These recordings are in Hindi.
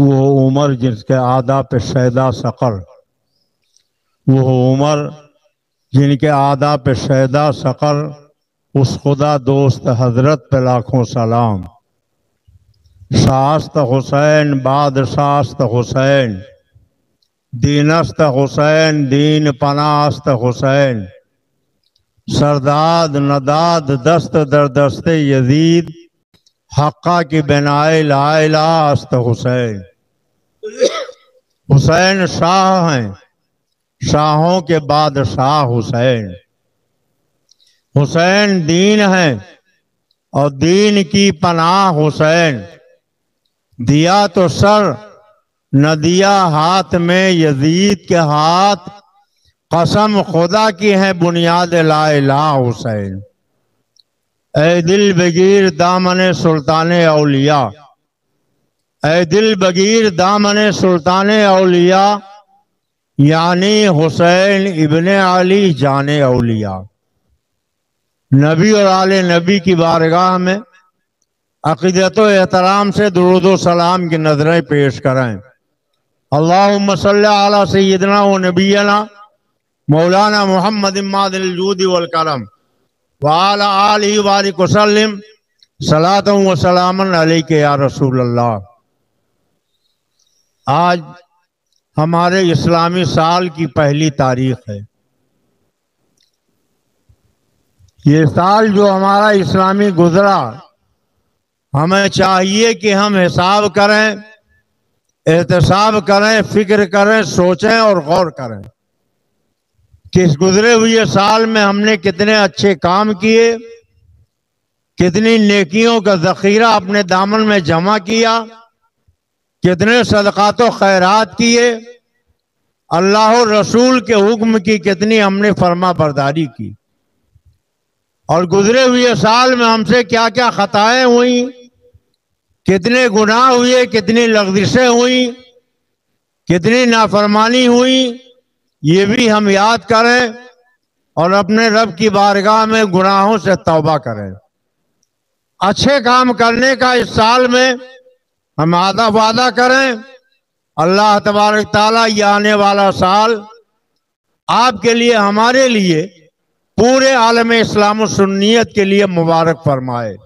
वो उमर जिसके आदा पे शैदा सकर, वो उमर जिनके आदा पे शैदा सकर, उस खुदा दोस्त हजरत पे लाखों सलाम। शास्त हुसैन बादशास्त हुसैन, दीनस्त हुसैन दीन पनास्त हुसैन, सरदाद नदाद दस्त दर दस्ते यजीद, हक्का की बिनाए लाइलास्त हुसैन। हुसैन शाह हैं, शाहों के बादशाह हुसैन। हुसैन दीन है और दीन की पनाह हुसैन। दिया तो सर न दिया हाथ में यजीद के हाथ, कसम खुदा की है बुनियाद ला इलाहा हुसैन। ऐ दिल बगीर दामने सुल्ताने औलिया, ऐ दिल बगीर दामने सुल्ताने औलिया, यानी हुसैन इब्ने अली जाने औलिया। नबी और आले नबी की बारगाह में अक़ीदत व एहतराम से दुरूद व सलाम की नजरें पेश करें। अल्लाहुम्मा सल्ली अला सय्यिदना व नबियना मौलाना मुहम्मद इमादिल जूद वल करम व अला आलिहि व बारिक वसल्लिम सलातन व सलामन अलैका या रसूल अल्लाह। आज हमारे इस्लामी साल की पहली तारीख है। ये साल जो हमारा इस्लामी गुजरा, हमें चाहिए कि हम हिसाब करें, एहतसाब करें, फिक्र करें, सोचें और गौर करें कि इस गुजरे हुए साल में हमने कितने अच्छे काम किए, कितनी नेकियों का जखीरा अपने दामन में जमा किया, कितने सदकात व खैरात किए, अल्लाह और रसूल के हुक्म की कितनी हमने फर्मा बरदारी की, और गुजरे हुए साल में हमसे क्या क्या खताएं हुई, कितने गुनाह हुए, कितनी लग़ज़िशें हुई, कितनी नाफरमानी हुई, ये भी हम याद करें और अपने रब की बारगाह में गुनाहों से तौबा करें। अच्छे काम करने का इस साल में हम वादा करें। अल्लाह तबारक ताला ये आने वाला साल आपके लिए, हमारे लिए, पूरे आलम इस्लाम व सुन्नियत के लिए मुबारक फरमाए।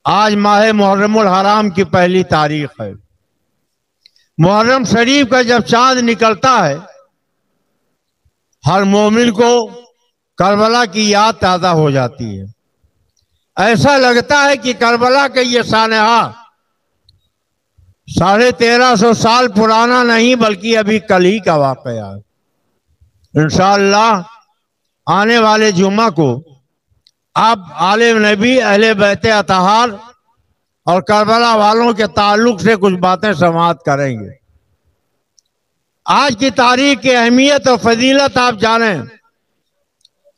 आज माह मुहर्रमुल हराम की पहली तारीख है। मुहर्रम शरीफ का जब चांद निकलता है, हर मोमिन को करबला की याद ताज़ा हो जाती है। ऐसा लगता है कि करबला का ये सानहा 1350 साल पुराना नहीं, बल्कि अभी कल ही का वाक़या है। इंशाअल्लाह आने वाले जुम्मा को आप आले नबी, अहले बैत अतहार और करबला वालों के ताल्लुक से कुछ बातें समाअत करेंगे। आज की तारीख की अहमियत और फजीलत आप जानें।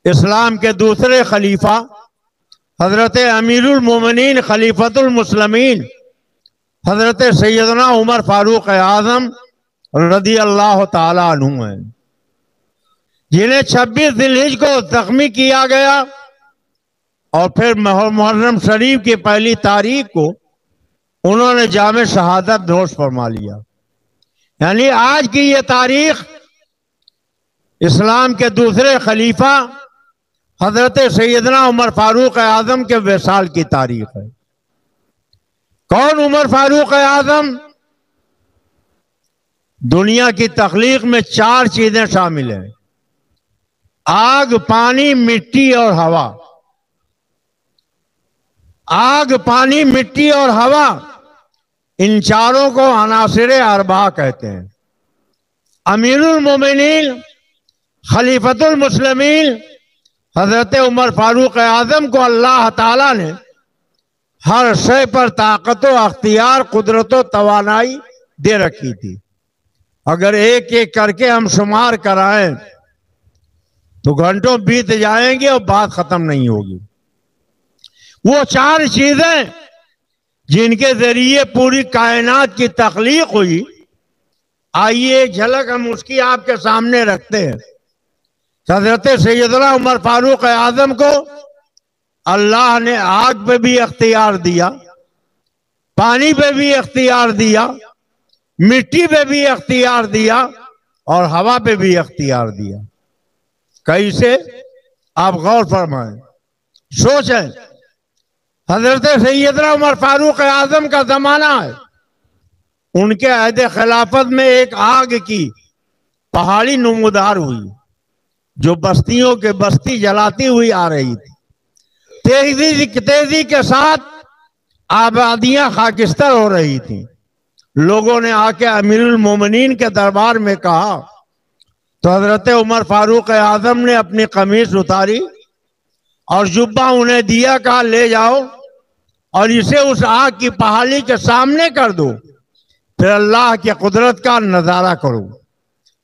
इस्लाम के दूसरे खलीफा हजरत अमीरुल मोमिनीन खलीफतुल मुस्लिमीन हजरत सैयदना उमर फारूक आज़म रदी अल्लाह ताला अन्हु हैं, जिन्हें 26 जिलहिज को जख्मी किया गया और फिर मुहर्रम शरीफ की पहली तारीख को उन्होंने जामे शहादत नोश फरमा लिया। यानी आज की ये तारीख इस्लाम के दूसरे खलीफा हजरत सैयदना उमर फारूक आज़म के विसाल की तारीख है। कौन उमर फारूक आज़म? दुनिया की तख्लीक में 4 चीजें शामिल हैं: आग, पानी, मिट्टी और हवा। आग, पानी, मिट्टी और हवा, इन चारों को अनासिरे अरबा कहते हैं। अमीरुल मोमिनीन खलीफतुल मुस्लिमीन हजरत उमर फारूक आज़म को अल्लाह ताला ने हर शय पर ताकत व अख्तियार, कुदरत व तवानाई दे रखी थी। अगर एक एक करके हम शुमार कराएं तो घंटों बीत जाएंगे और बात खत्म नहीं होगी। वो 4 चीजें जिनके जरिए पूरी कायनात की तख्लीक हुई, आइए एक झलक हम उसकी आपके सामने रखते हैं। हजरत सैयदना उमर फारूक आज़म को अल्लाह ने आग पे भी अख्तियार दिया, पानी पे भी अख्तियार दिया मिट्टी पे भी अख्तियार दिया और हवा पे भी अख्तियार दिया। कैसे? आप गौर फरमाएं, सोचें। हजरत सैयदना उमर फारूक आजम का जमाना है। उनके अहद खिलाफत में एक आग की पहाड़ी नमूदार हुई जो बस्तियों के बस्ती जलाती हुई आ रही थी। तेजी के साथ आबादियां खाकिस्तर हो रही थी। लोगों ने आके अमीरुल मोमिनीन के दरबार में कहा तो हजरत उमर फारूक आजम ने अपनी कमीज उतारी और जुब्बा उन्हें दिया, कहा ले जाओ और इसे उस आग की पहाड़ी के सामने कर दो, फिर अल्लाह की कुदरत का नजारा करो।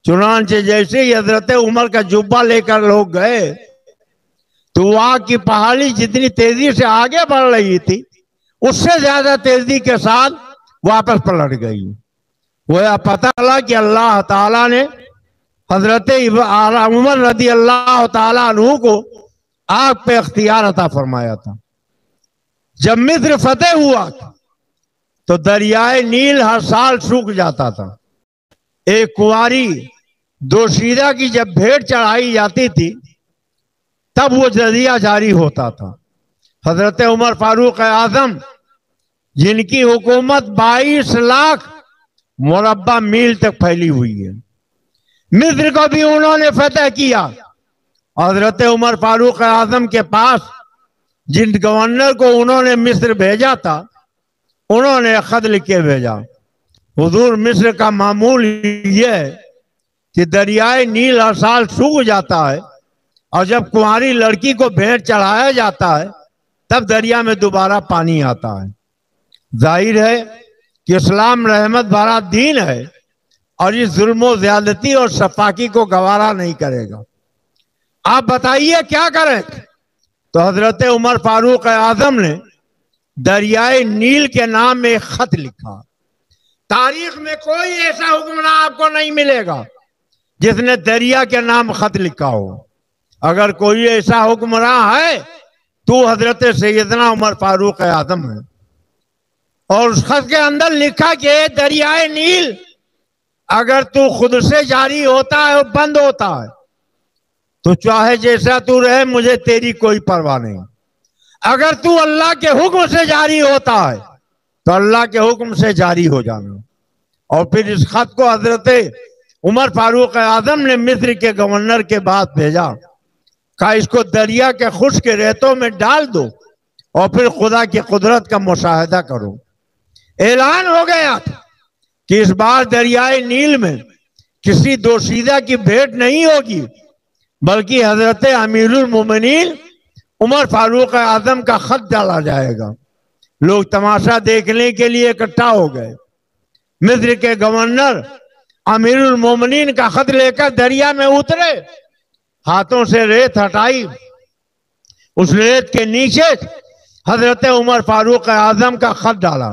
चुनांचे जैसे ही हजरत उमर का जुब्बा लेकर लोग गए तो आग की पहाड़ी जितनी तेजी से आगे बढ़ रही थी उससे ज्यादा तेजी के साथ वापस पलट गई। वह पता चला कि अल्लाह ताला ने हजरत उमर रदी अल्लाह ताला अन्हु को आग पे अख्तियार अता फरमाया था। जब मिस्र फतेह हुआ तो दरियाए नील हर साल सूख जाता था। एक कुंवारी दोशीदा की जब भेंट चढ़ाई जाती थी तब वो दरिया जारी होता था। हजरत उमर फारूक आजम जिनकी हुकूमत 22 लाख मुरब्बा मील तक फैली हुई है, मिस्र को भी उन्होंने फतेह किया। हजरत उमर फारूक आजम के पास जिन गवर्नर को उन्होंने मिस्र भेजा था उन्होंने खत लिख के भेजा, हुजूर मिस्र का मामूल यह है कि दरियाए नील हर साल सूख जाता है और जब कुंवारी लड़की को भेंट चढ़ाया जाता है तब दरिया में दोबारा पानी आता है। जाहिर है कि इस्लाम रहमत भरा दीन है और इस जुल्म ज्यादती और सफाकी को गवारा नहीं करेगा। आप बताइए क्या करें? तो हजरत उमर फारूक आजम ने दरियाए नील के नाम में एक खत लिखा। तारीख में कोई ऐसा हुक्मरान आपको नहीं मिलेगा जिसने दरिया के नाम खत लिखा हो। अगर कोई ऐसा हुक्मरान है तो हजरत सैयदना उमर फारूक आजम है। और उस खत के अंदर लिखा कि दरियाए नील अगर तू खुद से जारी होता है और बंद होता है तो चाहे जैसा तू रहे, मुझे तेरी कोई परवाह नहीं। अगर तू अल्लाह के हुक्म से जारी होता है तो अल्लाह के हुक्म से जारी हो जाना। और फिर इस खत को हजरत उमर फारूक आजम ने मिस्र के गवर्नर के पास भेजा, कहा इसको दरिया के खुश्क रेतों में डाल दो और फिर खुदा की कुदरत का मुशाहिदा करो। ऐलान हो गया था कि इस बार दरियाए नील में किसी दोशीदा की भेंट नहीं होगी बल्कि हजरत अमीरुल मोमिनीन उमर फारूक आजम का खत डाला जाएगा। लोग तमाशा देखने के लिए इकट्ठा हो गए। मिस्र के गवर्नर अमीरुल मोमिनीन का खत लेकर दरिया में उतरे, हाथों से रेत हटाई, उस रेत के नीचे हजरत उमर फारूक आजम का खत डाला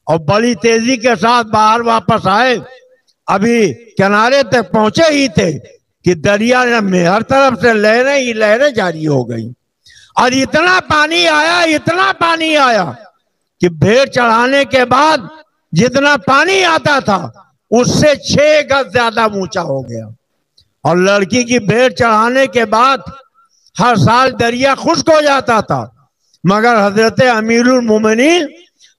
और बड़ी तेजी के साथ बाहर वापस आए। अभी किनारे तक पहुंचे ही थे कि दरिया में हर तरफ से लहरें ही लहरें जारी हो गई और इतना पानी आया कि भेंट चढ़ाने के बाद जितना पानी आता था उससे 6 गज ज्यादा ऊंचा हो गया। और लड़की की भेंट चढ़ाने के बाद हर साल दरिया खुश्क हो जाता था, मगर हजरत अमीरुल मोमिनीन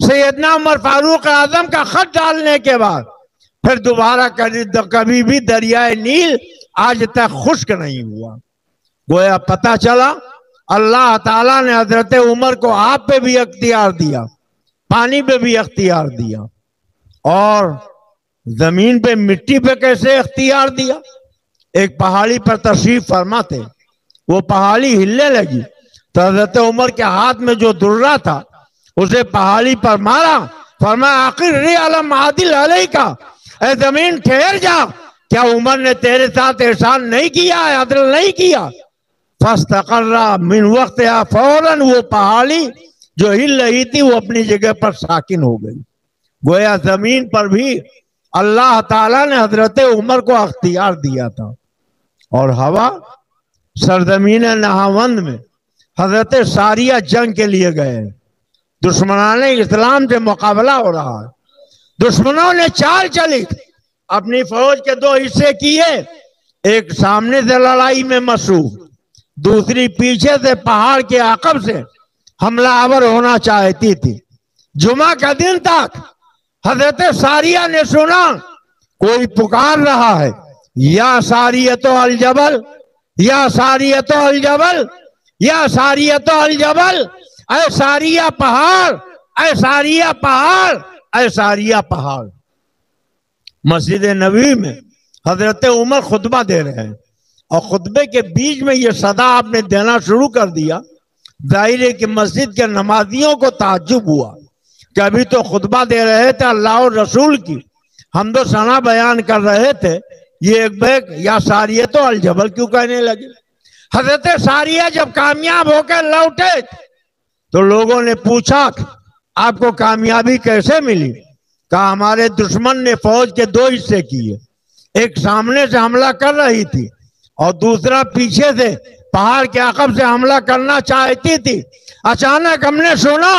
सैयदना उमर फारूक आजम का खत डालने के बाद फिर दोबारा कभी भी दरियाए नील आज तक खुश्क नहीं हुआ। गोया पता चला अल्लाह ताला ने हजरत उमर को आप पे भी अख्तियार दिया, पानी पे भी अख्तियार दिया और जमीन पे मिट्टी पे कैसे अख्तियार दिया। एक पहाड़ी पर तशरीफ फरमा थे, वो पहाड़ी हिलने लगी तो हजरत उमर के हाथ में जो दुर्रा था उसे पहाड़ी पर मारा, फरमाया आखिर रे अलम आदिल अलई का, ए जमीन ठहर जा, क्या उमर ने तेरे साथ एहसान नहीं किया है, अदल नहीं किया। फस्तकर्रा मिन वक्त या फौरन वो पहाड़ी जो हिल रही थी वो अपनी जगह पर साकिन हो गई। गोया जमीन पर भी अल्लाह ताला ने हजरत उमर को अख्तियार दिया था। और हवा सरजमीन नहावंद में हजरत सारिया जंग के लिए गए, दुश्मनाने इस्लाम से मुकाबला हो रहा है, दुश्मनों ने चाल चली, अपनी फौज के दो हिस्से किए, एक सामने से लड़ाई में मसरूफ, दूसरी पीछे से पहाड़ के आकब से हमलावर होना चाहती थी। जुमा का दिन तक हजरत सारिया ने सुना कोई पुकार रहा है, या सारियतो अल जबल, या सारियतो अल जबल, या सारियतो अल जबल, ऐ सारिया पहाड़, ऐ सारिया पहाड़, ऐ सारिया पहाड़। मस्जिद नबी में हजरत उमर खुतबा दे रहे हैं और खुतबे के बीच में ये सदा आपने देना शुरू कर दिया। जाहिर है कि मस्जिद के नमाजियों को ताज्जुब हुआ कि अभी तो खुतबा दे रहे थे अल्लाह और रसूल की, हम तो सना बयान कर रहे थे, ये एक बैग या सारियतो अल जबल क्यों कहने लगे। हजरत सारिया जब कामयाब होकर लौटे तो लोगों ने पूछा आपको कामयाबी कैसे मिली? कहा हमारे दुश्मन ने फौज के दो हिस्से किए, एक सामने से हमला कर रही थी और दूसरा पीछे से पहाड़ के आकब से हमला करना चाहती थी। अचानक हमने सुना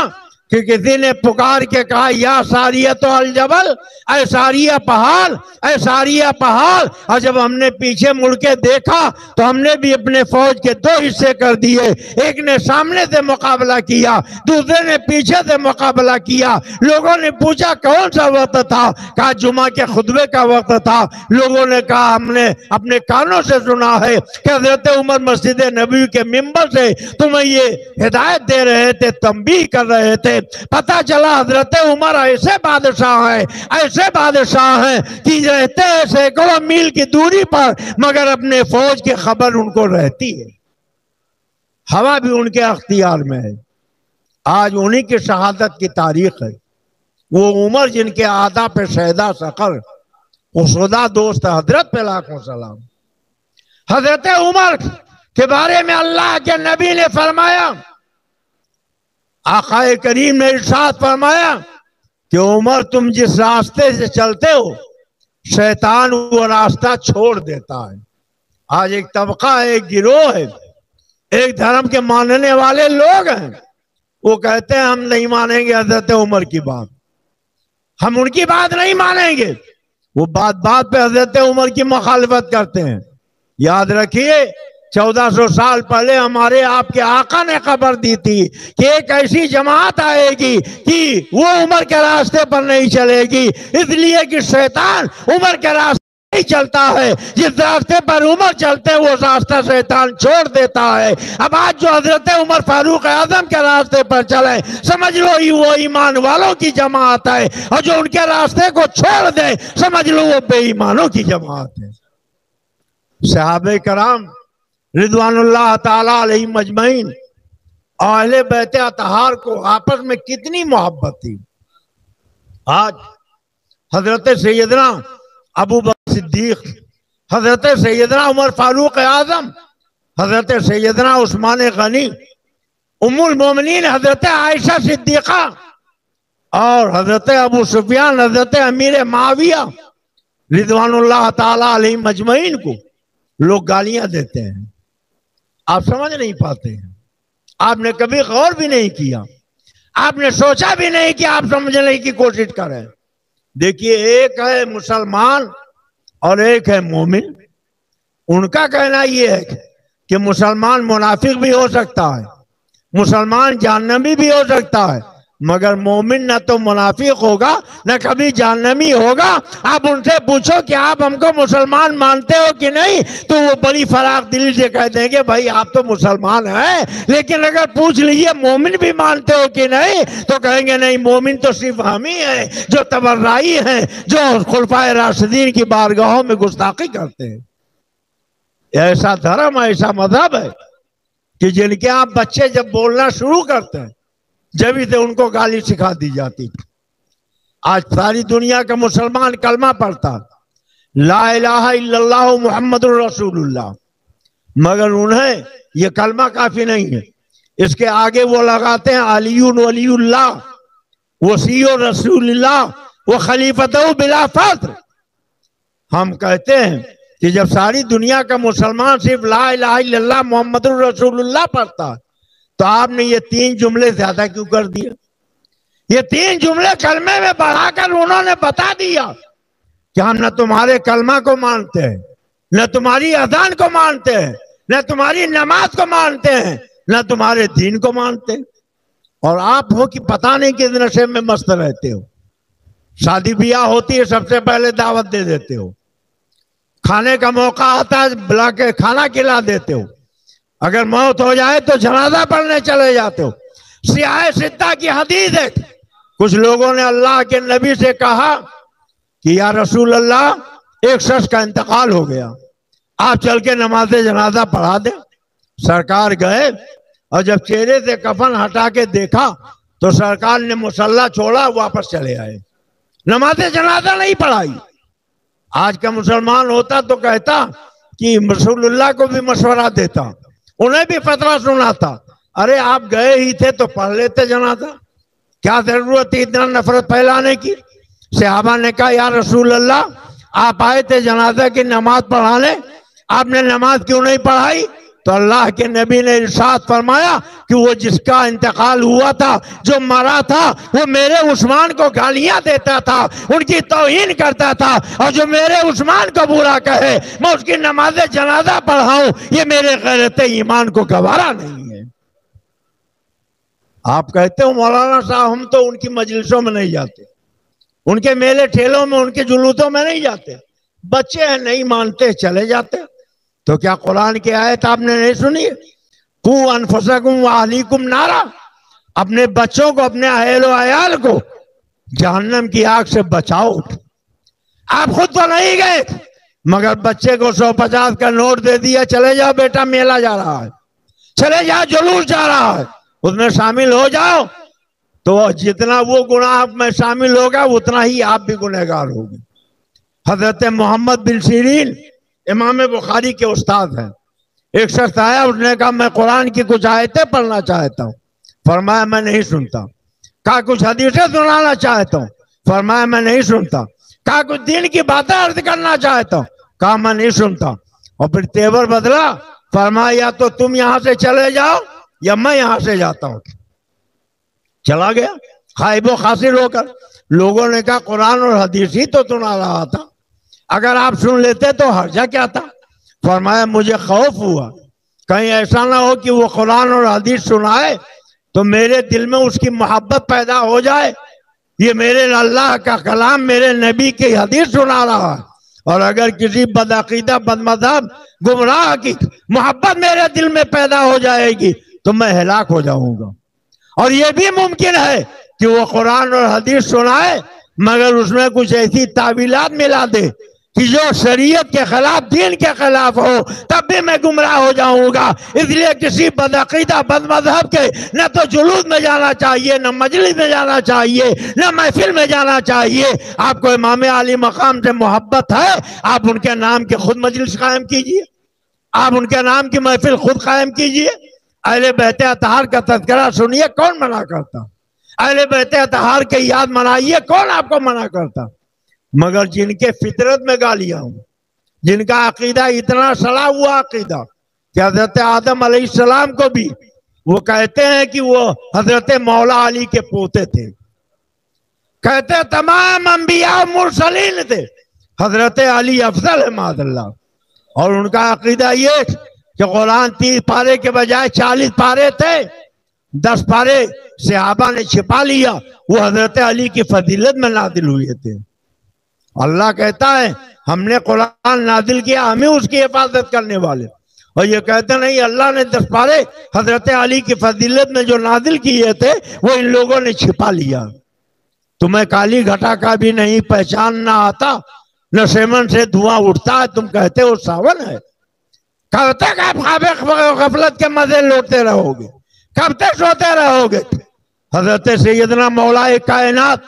कि किसी ने पुकार के कहा या सारियतो अल जबल, ऐ सारिया पहाड़, ऐ सारिया पहाड़। और जब हमने पीछे मुड़ के देखा तो हमने भी अपने फौज के दो हिस्से कर दिए, एक ने सामने से मुकाबला किया, दूसरे ने पीछे से मुकाबला किया। लोगों ने पूछा कौन सा वक्त था? कहा जुमा के खुतबे का वक्त था। लोगों ने कहा हमने अपने कानों से सुना है कि हजरत उमर मस्जिद नबी के मिंबर से तुम्हें ये हिदायत दे रहे थे, तंबीह कर रहे थे। पता चला हजरत उमर ऐसे बादशाह हैं, ऐसे बादशाह हैं कि रहते हैं सैकड़ों मील की दूरी पर, मगर अपने फौज की खबर उनको रहती है, हवा भी उनके अख्तियार में है। आज उन्हीं की शहादत की तारीख है। वो उमर जिनके आदा पे शहदा सकर, वो खुदा दोस्त हजरत पे लाखों सलाम। हजरत उमर के बारे में अल्लाह के नबी ने फरमाया, आकाए करीम ने इरशाद फरमाया कि उमर तुम जिस रास्ते से चलते हो शैतान वो रास्ता छोड़ देता है। आज एक तबका है, एक गिरोह है, एक धर्म के मानने वाले लोग हैं, वो कहते हैं हम नहीं मानेंगे हजरत उमर की बात, हम उनकी बात नहीं मानेंगे। वो बात बात पे हजरत उमर की मुखालिफत करते हैं। याद रखिए 1400 साल पहले हमारे आपके आका ने खबर दी थी कि एक ऐसी जमात आएगी कि वो उमर के रास्ते पर नहीं चलेगी, इसलिए कि शैतान उमर के रास्ते नहीं चलता है। जिस रास्ते पर उमर चलते वो रास्ता शैतान छोड़ देता है। अब आज जो हजरत उमर फारूक आजम के रास्ते पर चले, समझ लो वो ईमान वालों की जमात है, और जो उनके रास्ते को छोड़ दे समझ लो वो बेईमानों की जमात है। सहाबे कराम रिदवानुल्लाह ताला अलैहिम मजमईन और अहले बैत अतहार को आपस में कितनी मोहब्बत थी। आज हजरत सैयदना अबू बकर सिद्दीक, हजरत सैयदना उमर फारूक आजम, हजरत सैयदना उस्मान गनी, उम्मुल मोमिनीन हजरत आयशा सिद्दीका और हजरत अबू सुफियान, हजरत अमीर माविया रिदवानुल्लाह ताला अलैहिम मजमईन को लोग गालियां देते हैं। आप समझ नहीं पाते हैं, आपने कभी गौर भी नहीं किया, आपने सोचा भी नहीं कि आप समझने की कोशिश करें। देखिए एक है मुसलमान और एक है मोमिन। उनका कहना यह है कि मुसलमान मुनाफिक भी हो सकता है, मुसलमान जहन्नमी भी हो सकता है, मगर मोमिन न तो मुनाफिक होगा न कभी जहन्नमी होगा। आप उनसे पूछो कि आप हमको मुसलमान मानते हो कि नहीं, तो वो बड़ी फराख दिली से कह देंगे भाई आप तो मुसलमान हैं, लेकिन अगर पूछ लीजिए मोमिन भी मानते हो कि नहीं, तो कहेंगे नहीं, मोमिन तो सिर्फ हम ही हैं जो तबर्राई हैं, जो खुलफाए राशिदीन की बारगाहों में गुस्ताखी करते हैं। ऐसा धर्म, ऐसा मजहब है कि जिनके आप बच्चे जब बोलना शुरू करते हैं जब से उनको गाली सिखा दी जाती। आज सारी दुनिया का मुसलमान कलमा पढ़ता ला इलाहा इल्लल्लाह मुहम्मदुर रसूलुल्लाह, मगर उन्हें यह कलमा काफी नहीं है, इसके आगे वो लगाते हैं अलीयुन वलीयुल्लाह वसीयो रसूलुल्लाह व खलीफतहु बिला फख्र। हम कहते हैं कि जब सारी दुनिया का मुसलमान सिर्फ ला इलाहा इल्लल्लाह मुहम्मदुर रसूलुल्लाह पढ़ता तो आपने ये 3 जुमले ज्यादा क्यों कर दिए? ये 3 जुमले कलमे में बढ़ाकर उन्होंने बता दिया कि हम न तुम्हारे कलमा को मानते हैं, न तुम्हारी अजान को मानते हैं, न तुम्हारी नमाज को मानते हैं, न तुम्हारे दीन को मानते हैं। और आप हो कि पता नहीं किस नशे में मस्त रहते हो। शादी ब्याह होती है, सबसे पहले दावत दे देते हो, खाने का मौका आता है बुला के खाना खिला देते हो, अगर मौत हो जाए तो जनाजा पढ़ने चले जाते हो। सियाह सिद्दा की हदीस है, कुछ लोगों ने अल्लाह के नबी से कहा कि या रसूल अल्लाह, एक शख्स का इंतकाल हो गया, आप चल के नमाज जनाजा पढ़ा दे। सरकार गए और जब चेहरे से कफन हटा के देखा तो सरकार ने मुसल्ला छोड़ा, वापस चले आए, नमाज जनाजा नहीं पढ़ाई। आज का मुसलमान होता तो कहता कि रसूलुल्लाह को भी मशवरा देता, उन्हें भी फतवा सुनाता, अरे आप गए ही थे तो पढ़ लेते जनाजा, क्या जरूरत थी इतना नफरत फैलाने की। सहाबा ने कहा या रसूल अल्लाह, आप आए थे जनाजा की नमाज पढ़ाने, आपने नमाज क्यों नहीं पढ़ाई? तो अल्लाह के नबी ने इरशाद फरमाया कि वो जिसका इंतकाल हुआ था, जो मरा था, वो मेरे उस्मान को गालियां देता था, उनकी तौहीन करता था, और जो मेरे उस्मान को बुरा कहे मैं उसकी नमाज जनाजा पढ़ाऊं, ये मेरे गैरत ईमान को गवारा नहीं है। आप कहते हो मौलाना साहब हम तो उनकी मजलिसों में नहीं जाते, उनके मेले ठेलों में, उनके जुलूसों में नहीं जाते, बच्चे हैं नहीं मानते चले जाते। तो क्या कुरान की आयत आपने नहीं सुनी? कू अनफुसकुम व अहलीकुम नारा, अपने बच्चों को, अपने अहल व अयाल को जहन्नम की आग से बचाओ। आप खुद तो नहीं गए, मगर बच्चे को 150 का नोट दे दिया, चले जाओ बेटा मेला जा रहा है, चले जाओ जुलूस जा रहा है, उसमें शामिल हो जाओ, तो जितना वो गुनाह में शामिल होगा उतना ही आप भी गुनहगार होंगे। हजरत मोहम्मद बिन सीरीन इमाम बुखारी के उस्ताद हैं, एक शख्स आया, उसने कहा मैं कुरान की कुछ आयतें पढ़ना चाहता हूँ, फरमाया मैं नहीं सुनता। कहा कुछ हदीसें सुनाना चाहता हूँ, फरमाया मैं नहीं सुनता। कहा कुछ दीन की बातें अर्ज करना चाहता हूँ, कहा मैं नहीं सुनता। और फिर तेवर बदला, फरमाया या तो तुम यहाँ से चले जाओ या मैं यहाँ से जाता हूँ। चला गया खाइबो खासिर होकर। लोगों ने कहा कुरान और हदीस ही तो सुना रहा था, अगर आप सुन लेते तो हर्जा क्या था। फरमाया मुझे खौफ हुआ कहीं ऐसा ना हो कि वो कुरान और हदीस सुनाए तो मेरे दिल में उसकी मोहब्बत पैदा हो जाए, ये मेरे अल्लाह का कलाम, मेरे नबी की हदीस सुना रहा है, और अगर किसी बदअकीदा बदमज़हब गुमराह की मोहब्बत मेरे दिल में पैदा हो जाएगी तो मैं हलाक हो जाऊंगा। और ये भी मुमकिन है कि वो कुरान और हदीस सुनाए मगर उसमें कुछ ऐसी तावीलात मिला दे कि जो शरीयत के खिलाफ, दीन के खिलाफ हो, तब भी मैं गुमराह हो जाऊंगा। इसलिए किसी बदअकीदा बदमज़हब के न तो जुलूस में जाना चाहिए, न मजलिस में जाना चाहिए, न महफिल में जाना चाहिए। आपको इमाम अली मकाम से मोहब्बत है, आप उनके नाम की खुद मजलिस कायम कीजिए, आप उनके नाम की महफिल खुद कायम कीजिए। अहले बैत अतहार का तज़किरा सुनिए, कौन मना करता? अहले बैत अतहार की याद मनाइए, कौन आपको मना करता? मगर जिनके फितरत में गालियां हो, जिनका अकीदा इतना सड़ा हुआ अकीदा कि हजरत आदम अलैहिस्सलाम को भी वो कहते हैं कि वो हजरत मौला अली के पोते थे, कहते तमाम अंबिया मुरसलीन थे, हजरत अली अफजल है मादल्ला। और उनका अकीदा ये कि कुरान 30 पारे के बजाय 40 पारे थे, 10 पारे सहाबा ने छिपा लिया, वो हजरत अली की फजीलत में नादिल हुए थे। अल्लाह कहता है हमने कुरान नादिल किया, हमें उसकी हिफाजत करने वाले। और ये कहते नहीं अल्लाह ने 10 पारे हजरत अली की फजीलत में जो नादिल किए थे वो इन लोगों ने छिपा लिया। तुम्हें काली घटा का भी नहीं पहचानना आता, न सेमन से धुआं उठता है, तुम कहते हो सावन है। कब तक आप गफलत के मजे लौटते रहोगे, कब तक सोते रहोगे? हजरत सैयदना मौलाए कायनात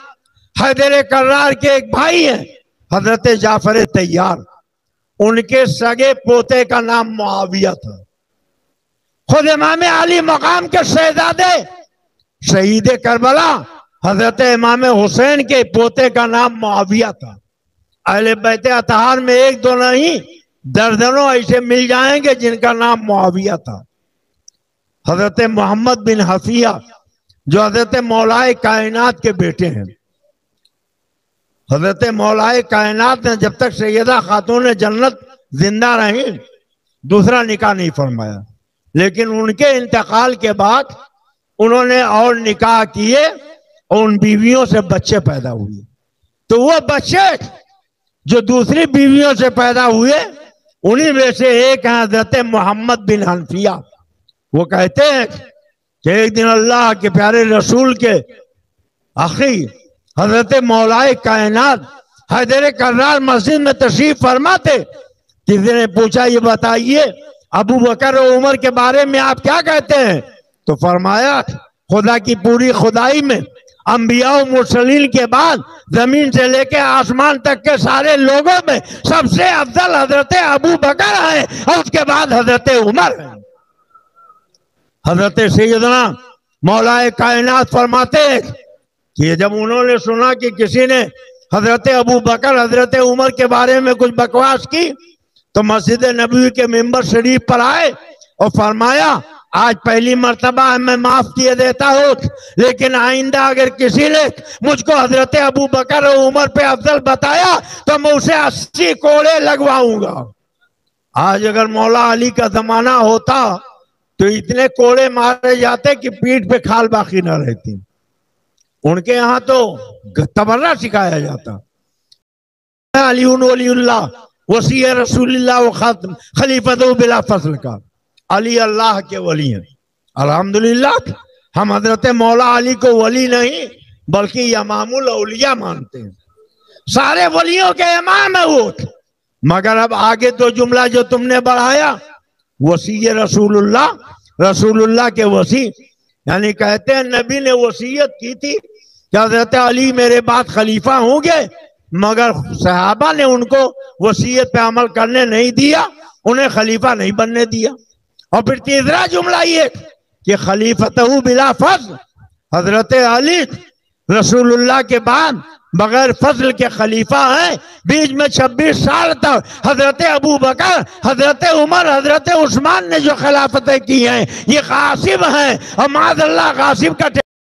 हैदर कर्रार के एक भाई हैं हजरत जाफर तैयार, उनके सगे पोते का नाम मुआविया था। खुद इमाम अली मकाम के शहजादे शहीद करबला हजरत इमाम हुसैन के पोते का नाम मुआविया था। अहले बैत अतहार में 1-2 नहीं दर्जनों ऐसे मिल जाएंगे जिनका नाम मुआविया था। हजरत मोहम्मद बिन हफिया जो हजरत मौलाए कायनात के बेटे हैं। हजरत मौलाए कायनात ने जब तक सैयदा खातून जन्नत जिंदा रही दूसरा निकाह नहीं फरमाया, लेकिन उनके इंतकाल के बाद उन्होंने और निकाह किए और उन बीवियों से बच्चे पैदा हुए। तो वो बच्चे जो दूसरी बीवियों से पैदा हुए उन्हीं में से एक है हजरत मोहम्मद बिन हनफिया। वो कहते हैं कि एक दिन अल्लाह के प्यारे रसूल के आखी हजरत मौलाए कायनात हैदर कर्रार मस्जिद में तशरीफ फरमाते। किसी ने पूछा ये बताइए अबू बकर और उमर के बारे में आप क्या कहते हैं? तो फरमाया खुदा की पूरी खुदाई में अंबिया और मुरसलीन के बाद जमीन से लेके आसमान तक के सारे लोगों में सबसे अफजल हजरत अबू बकर है और उसके बाद हजरत उमर है। हजरत सैयदना मौलाए कायनात फरमाते हैं कि जब उन्होंने सुना कि किसी ने हजरत अबू बकर हजरत उमर के बारे में कुछ बकवास की तो मस्जिद नबवी के मिंबर शरीफ पर आए और फरमाया आज पहली मर्तबा मैं माफ किए देता हूँ, लेकिन आइंदा अगर किसी ने मुझको हजरत अबू बकर और उमर पे अफजल बताया तो मैं उसे 80 कोड़े लगवाऊंगा। आज अगर मौला अली का जमाना होता तो इतने कोड़े मारे जाते कि पीठ पे खाल बाकी न रहती। उनके यहाँ तो तबर्रा सिखाया जाता। अली वलीउल्लाह वसी रसूलुल्लाह व खातम खलीफत बिला फसल का अली अल्लाह के वली हैं। अल्हम्दुलिल्लाह हम हजरत मौला अली को वली नहीं बल्कि इमामुल औलिया मानते हैं। सारे वलियों के इमाम है वो। मगर अब आगे तो जुमला जो तुमने बढ़ाया वसी रसूलुल्लाह, रसूलुल्लाह के वसी यानी कहते हैं नबी ने वसीयत की थी कि हजरत अली मेरे बाद खलीफा होंगे, मगर सहाबा ने उनको वसीयत पे अमल करने नहीं दिया, उन्हें खलीफा नहीं बनने दिया। और फिर तीसरा जुमला ये कि खलीफतहू बिला फज़्ल, हजरत अली रसूलुल्लाह के बाद बगैर फजल के खलीफा हैं। बीच में 26 साल तक हजरत अबू बकर, हजरत उमर, हजरत उस्मान ने जो खिलाफतें की हैं ये गासिब हैं और माज़अल्लाह गासिब का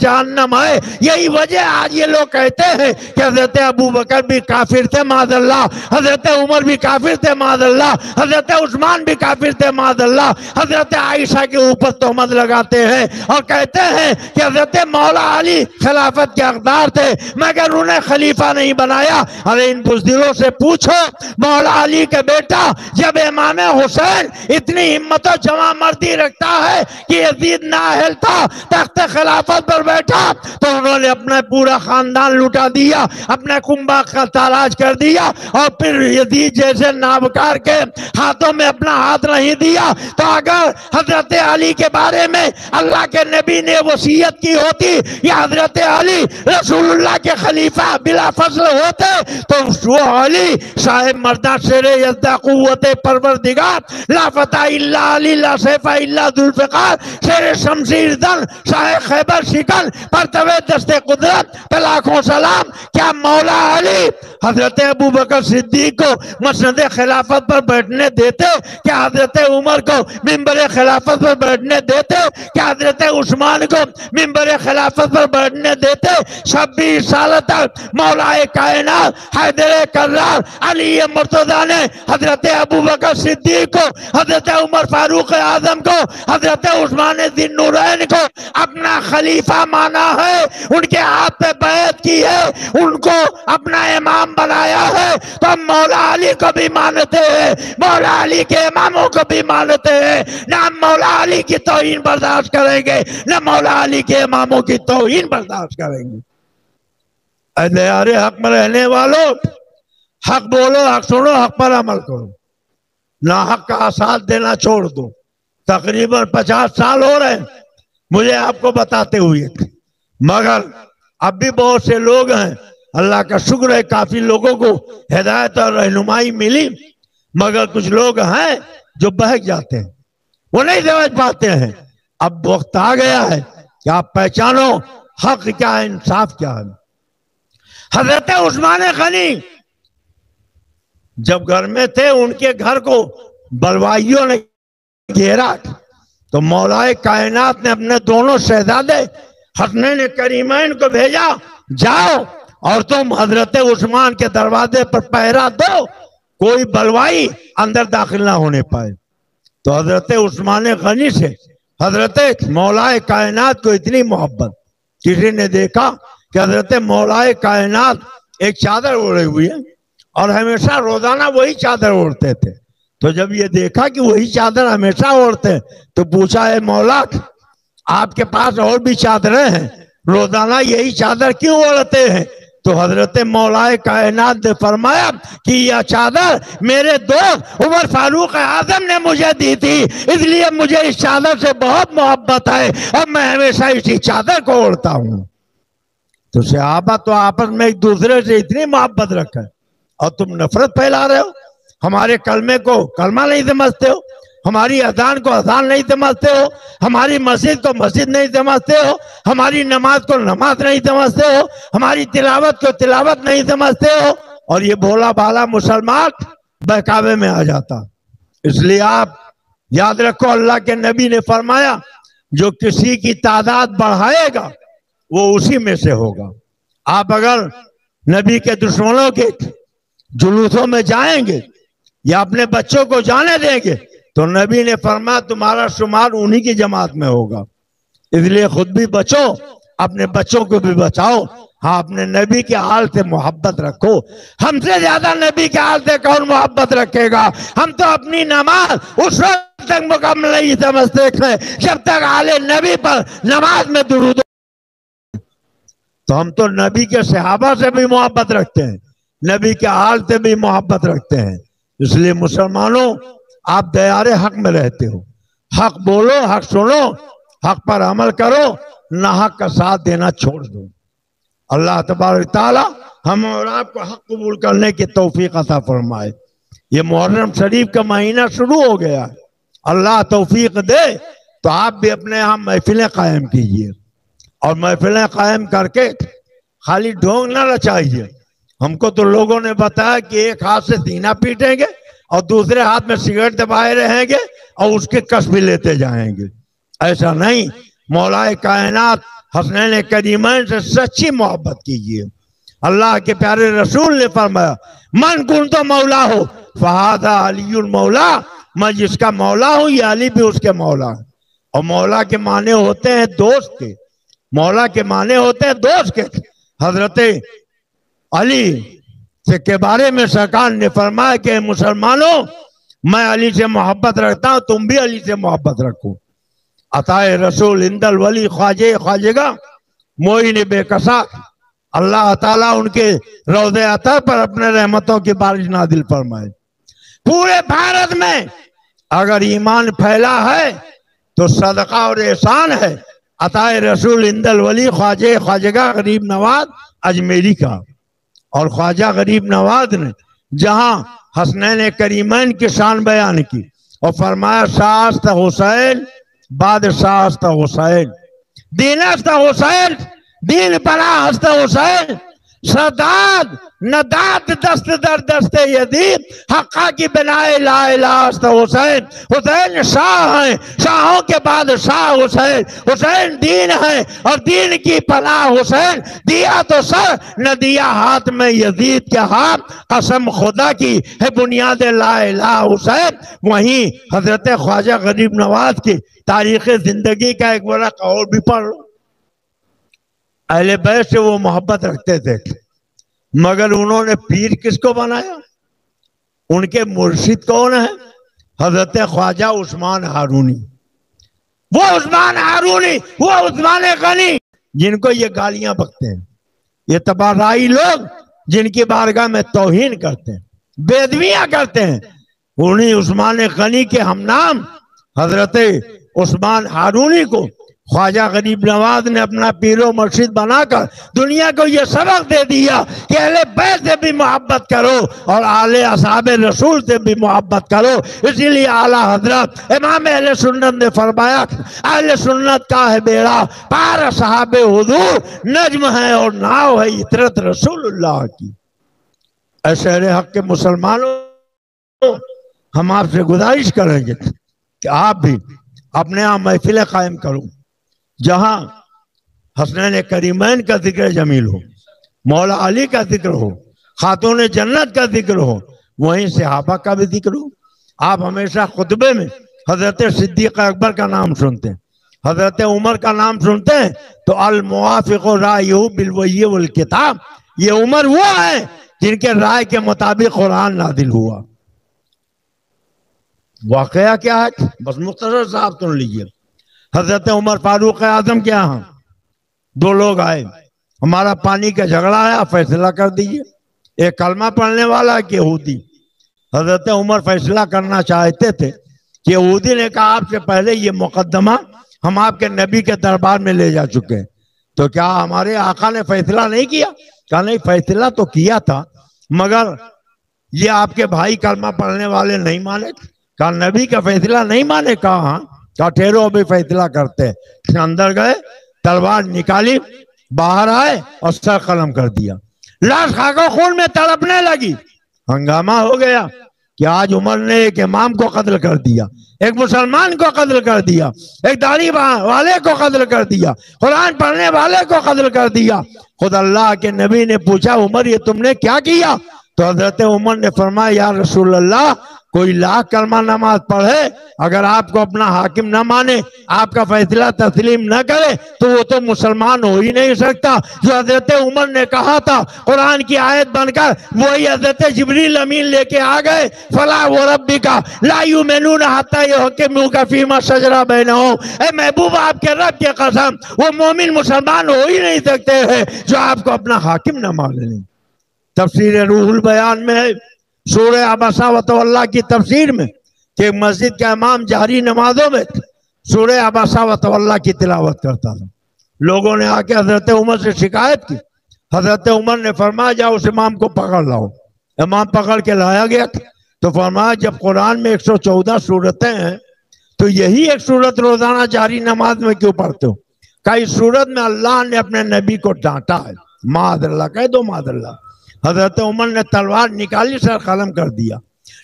जहन्नम है। यही वजह आज ये लोग कहते हैं कि हजरत अबू बकर भी काफिर थे माज़अल्लाह, हजरत उमर भी काफिर थे माज़अल्लाह, हजरत उस्मान भी काफिर थे माज़अल्लाह। हजरत आयशा के ऊपर तोहमत लगाते हैं और कहते हैं कि हजरत मौला अली खिलाफत के हकदार थे मगर उन्हें खलीफा नहीं बनाया। अरे इन बुज़दिलों से पूछो मौला अली के बेटा जब इमाम हुसैन इतनी हिम्मत और जवां मर्दी रखता है कि यजीद नाअहल था तख्त खिलाफत पर बैठा तो उन्होंने अपना पूरा खानदान लुटा दिया, अपने कुंभा का ताराज कर दिया और फिर यजीद जैसे नाबकार के हाथों में अपना हाथ नहीं दिया। तो अगर हजरत अली के बारे में अल्लाह के नबी ने वसीयत की होती या हजरत अली रसूलुल्लाह के खलीफा बिला फजल होते तो वो अली साहिब मर्दा शेरे यज़्दा कुव्वते परवरदिगार ला फता इल्ला अली ला सैफा इल्ला जुल्फ़िकार शेरे शमशीर दल साहिब खैबर शिकन पर तवे दस्ते कुदरत पे लाखों सलाम। क्या मौला अली हजरत अबू बकर सिद्दीक को मसनद खिलाफत पर बैठने देते? क्या हजरत उमर को मिंबर खिलाफत पर बैठने देते? क्या हजरत उस्मान को मिंबर खिलाफत पर बैठने देते? 26 साल तक मौलाए कायनात हैदर कर्रार अली मुर्तज़ा ने हजरत अबू बकर सिद्दीक को, हजरत उमर फारूक आजम को, हजरत उस्मान ज़िन नूरैन को अपना खलीफा माना है, उनके हाथ पे बैत की है, उनको अपना इमाम बनाया है। तो हम मौला अली को भी मानते हैं, मौला अली के इमामों को भी मानते हैं। ना हम मौला अली की तौहीन बर्दाश्त करेंगे ना मौला अली के इमामों की तौहीन बर्दाश्त करेंगे। अरे हक में रहने वालों हक बोलो, हक सुनो, हक पर अमल करो, ना हक का साथ देना छोड़ दो। तकरीबन 50 साल हो रहे हैं मुझे आपको बताते हुए, मगर अब भी बहुत से लोग हैं, अल्लाह का शुक्र है काफी लोगों को हिदायत और रहनुमाई मिली, मगर कुछ लोग हैं जो बहक जाते हैं, वो नहीं समझ पाते हैं। अब वक्त आ गया है कि आप पहचानो हक क्या है, इंसाफ क्या है। हजरत उस्मान गनी जब घर में थे उनके घर को बलवाइयों ने घेरा तो मौलाए कायनात ने अपने दोनों शहजादे हसनैन करीमैन को भेजा, जाओ और तुम हजरत उस्मान के दरवाजे पर पहरा दो, कोई बलवाई अंदर दाखिल ना होने पाए। तो हजरत उस्मान गनी से हजरत मौलाए कायनात को इतनी मोहब्बत, किसी ने देखा कि हजरत मौलाए कायनात एक चादर ओढ़े हुई है और हमेशा रोजाना वही चादर ओढ़ते थे। तो जब ये देखा कि वही चादर हमेशा ओढ़ते, तो पूछा, है मौला, आपके पास और भी चादरें हैं, रोजाना यही चादर क्यों ओढ़ते हैं? तो हजरत मौलाए कायनात ने फरमाया कि यह चादर मेरे दोस्त उमर फारूक आजम ने मुझे दी थी, इसलिए मुझे इस चादर से बहुत मोहब्बत है और मैं हमेशा इसी चादर को ओढ़ता हूं। तो सहाबा तो आपस में एक दूसरे से इतनी मोहब्बत रखे और तुम नफरत फैला रहे हो। हमारे कलमे को कलमा नहीं समझते हो, हमारी अजान को अजान नहीं समझते हो, हमारी मस्जिद को मस्जिद नहीं समझते हो, हमारी नमाज को नमाज नहीं समझते हो, हमारी तिलावत को तिलावत नहीं समझते हो, और ये भोला भाला मुसलमान बहकावे में आ जाता। इसलिए आप याद रखो, अल्लाह के नबी ने फरमाया, जो किसी की तादाद बढ़ाएगा वो उसी में से होगा। आप अगर नबी के दुश्मनों के जुलूसों में जाएंगे या अपने बच्चों को जाने देंगे, तो नबी ने फरमाया तुम्हारा शुमार उन्हीं की जमात में होगा। इसलिए खुद भी बचो, अपने बच्चों को भी बचाओ। हाँ, अपने नबी के हाल से मोहब्बत रखो। हमसे ज्यादा नबी के हाल से कौन मोहब्बत रखेगा? हम तो अपनी नमाज उस वक्त तक मुकम्मल नहीं समझते थे जब तक आले नबी पर नमाज में दुरूद। तो हम तो नबी के सहाबा से भी मोहब्बत रखते हैं, नबी के हाल से भी मोहब्बत रखते हैं। इसलिए मुसलमानों, आप दयारे हक में रहते हो, हक बोलो, हक सुनो, हक पर अमल करो, ना हक का साथ देना छोड़ दो। अल्लाह तबारक तआला हम और आपको हक कबूल करने की तौफीक अता फरमाए। ये मुहर्रम शरीफ का महीना शुरू हो गया है, अल्लाह तौफीक दे तो आप भी अपने यहाँ महफिलें कायम कीजिए, और महफिलें कायम करके खाली ढोंग ना रचाइए। हमको तो लोगों ने बताया कि एक हाथ से सीना पीटेंगे और दूसरे हाथ में सिगरेट दबाए रहेंगे और उसके कस भी लेते जाएंगे। ऐसा नहीं, मौलाए कायनात हसनैन करीमैन से सच्ची मोहब्बत कीजिए। अल्लाह के प्यारे रसूल ने फरमाया, मन कुन तो मौला हो फहादा अलीउल मौला, मैं जिसका मौला हूं ये अली भी उसके मौला है। और मौला के माने होते हैं दोस्त के, मौला के माने होते हैं दोस्त के। हजरत अली से के बारे में सरकार ने फरमाया कि मुसलमानों, मैं अली से मोहब्बत रखता हूं, तुम भी अली से मोहब्बत रखो। अताए रसूल इंदल वली ख्वाजे ख्वाजेगा मोइन बेकसा, अल्लाह ताला उनके रौज़े अता पर अपने रहमतों की बारिश नादिल फरमाए। पूरे भारत में अगर ईमान फैला है तो सदका और एहसान है अताए रसूल इंदल वली ख्वाजे ख्वाजेगा गरीब नवाज अजमेरी का। और ख्वाजा गरीब नवाज ने जहां हसनैन करीमैन की शान बयान की और फरमाया, शास्त हुसैन बाद शास्त हुसैन, दीनस्त हुसैन दीन पना हस्त हुसैन, सदाद नदात दस्त दर दस्ते यदीद हक्का की बनाए ला इलास्त हुसैन। हुसैन शाह है, शाहों के बाद शाह हुसैन, हुसैन दीन है और दीन की पनाह हुसैन, दिया तो सर न दिया हाथ में यजीद के हाथ, कसम खुदा की है बुनियाद ला इलाह हुसैन। वहीं हजरत ख्वाजा गरीब नवाज की तारीख जिंदगी का एक बड़ा कौल भी पढ़ लो। अहले बैत से वो मोहब्बत रखते थे, मगर उन्होंने पीर किसको बनाया? उनके मुर्शिद कौन है? हजरत ख्वाजा उस्मान हारूनी। वो उस्मान हारूनी, वो उस्मान गनी जिनको ये गालियां बकते हैं, ये तबाराई लोग जिनकी बारगाह में तौहीन करते हैं, बेदबियां करते हैं, उन्हीं उस्मान गनी के हमनाम हजरत उस्मान हारूनी को ख्वाजा गरीब नवाज ने अपना पीरो मर्शिद बनाकर दुनिया को यह सबक दे दिया कि अहले बैत से भी मोहब्बत करो और आले असहाबे रसूल से भी मोहब्बत करो। इसीलिए आला हजरत इमाम अहले सुन्नत ने फरमाया, अहले सुन्नत का है बेड़ा पार सहाबे हुजूर, नज्म है और नाव है इतरत रसूलुल्लाह की। ऐसे हक के मुसलमानों, हम आपसे गुजारिश करेंगे कि आप भी अपने यहाँ महफिलें कायम करो, जहां हसनैन करीमैन का जिक्र जमील हो, मौला अली का जिक्र हो, खातून जन्नत का जिक्र हो, वहीं सहाबा का भी जिक्र हो। आप हमेशा खुतबे में हजरत सिद्दीक अकबर का नाम सुनते हैं, हजरत उमर का नाम सुनते हैं, तो अल मुवाफिक रायहु बिल वही वल किताब, ये उमर वो है जिनके राय के मुताबिक कुरान नादिल हुआ। वाकया क्या है, बस मुख्तसर साहब सुन लीजिए। हजरत उमर फारूक आजम के यहाँ दो लोग आए, हमारा पानी का झगड़ा है, आप फैसला कर दीजिए। एक कलमा पढ़ने वाला कि यहूदी। हजरत उमर फैसला करना चाहते थे कि यहूदी ने कहा आपसे पहले ये मुकदमा हम आपके नबी के दरबार में ले जा चुके हैं, तो क्या हमारे आका ने फैसला नहीं किया? कहा नहीं, फैसला तो किया था, मगर ये आपके भाई कलमा पढ़ने वाले नहीं माने। कहा नबी का फैसला नहीं माने? कहा ठहरो अभी फैसला करते हैं। अंदर गए, तलवार निकाली, बाहर आए और सर कलम कर दिया। लाश खाकर खून में तड़पने लगी। हंगामा हो गया कि आज उमर ने एक इमाम को कत्ल कर दिया, एक मुसलमान को कत्ल कर दिया, एक दाढ़ी वाले को कत्ल कर दिया, कुरान पढ़ने वाले को कत्ल कर दिया। खुद अल्लाह के नबी ने पूछा उमर ये तुमने क्या किया? तो हजरत उमर ने फरमाया या रसूल अल्लाह, कोई लाख कलमा नमाज पढ़े, अगर आपको अपना हाकिम न माने, आपका फैसला तस्लीम न करे, तो वो तो मुसलमान हो ही नहीं सकता। जो हजरत उमर ने कहा था कुरान की आयत बनकर वही हजरत जिब्रील अमीन लेके आ गए। फला वो रब्बी का ला युमिनून हत्ता युहक्किमूका फीमा शजरा बैनहुम, ए महबूब आपके रब की कसम, वो मोमिन मुसलमान हो ही नहीं सकते हैं जो आपको अपना हाकिम न मान लें। तफसीर रूहुल बयान में है, सूरह अबसा व तवल्ला की तफसीर में, कि मस्जिद का इमाम जारी नमाजों में सूरह अबसा व तवल्ला की तिलावत करता था। लोगों ने आके हजरत उमर से शिकायत की। हजरत उमर ने फरमाया जाओ उस इमाम को पकड़ लाओ। इमाम पकड़ के लाया गया तो फरमाया जब कुरान में 114 सूरतें हैं तो यही एक सूरत रोजाना जारी नमाज में क्यों पढ़ते हो? कहा इस सूरत में अल्लाह ने अपने नबी को डांटा है। मादल्ला कह दो मादल्ला। हजरत उमर ने तलवार निकाली, सर कलम कर दिया।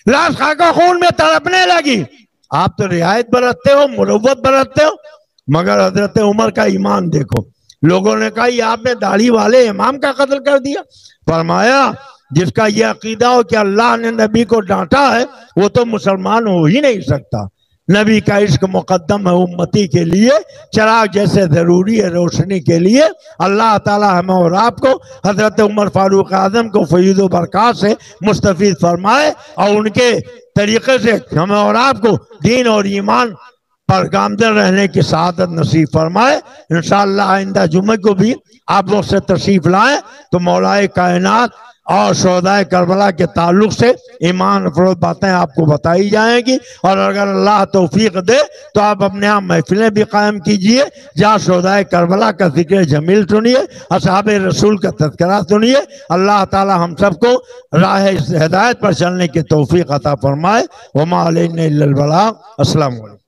लाश खाकर खून में तड़पने लगी। आप तो रियायत बरतते हो, मुरव्वत बरतते हो, मगर हजरत उमर का ईमान देखो। लोगों ने कहा ये आपने दाढ़ी वाले इमाम का कत्ल कर दिया। फरमाया जिसका ये अकीदा हो कि अल्लाह ने नबी को डांटा है वो तो मुसलमान हो ही नहीं सकता। नबी का इश्क मुकद्दम है उम्मती के लिए, चिराग जैसे जरूरी है रोशनी के लिए। अल्लाह ताला हमें और आपको हजरत उमर फारूक आजम को फैज़ व बरक़ात से मुस्तफ़ीद फरमाए और उनके तरीके से हमें और आपको दीन और ईमान पर गामजन रहने की सआदत नसीब फरमाए। इंशाअल्लाह आइंदा जुम्मे को भी आप लोग से तशरीफ लाएं तो मौलाए कायनात और शोहदाए करबला के ताल्लुक से ईमान अफरोज बातें आपको बताई जाएंगी। और अगर अल्लाह तौफीक दे तो आप अपने यहाँ महफिलें भी कायम कीजिए जहाँ शोहदाए करबला का जिक्र जमील सुनिए, असहाबे रसूल का तज़किरा सुनिए। अल्लाह ताला हम सबको राह हिदायत पर चलने की तौफीक अता फरमाए। वमा अलैना इल्लल बलाग। अस्सलाम वालेकुम।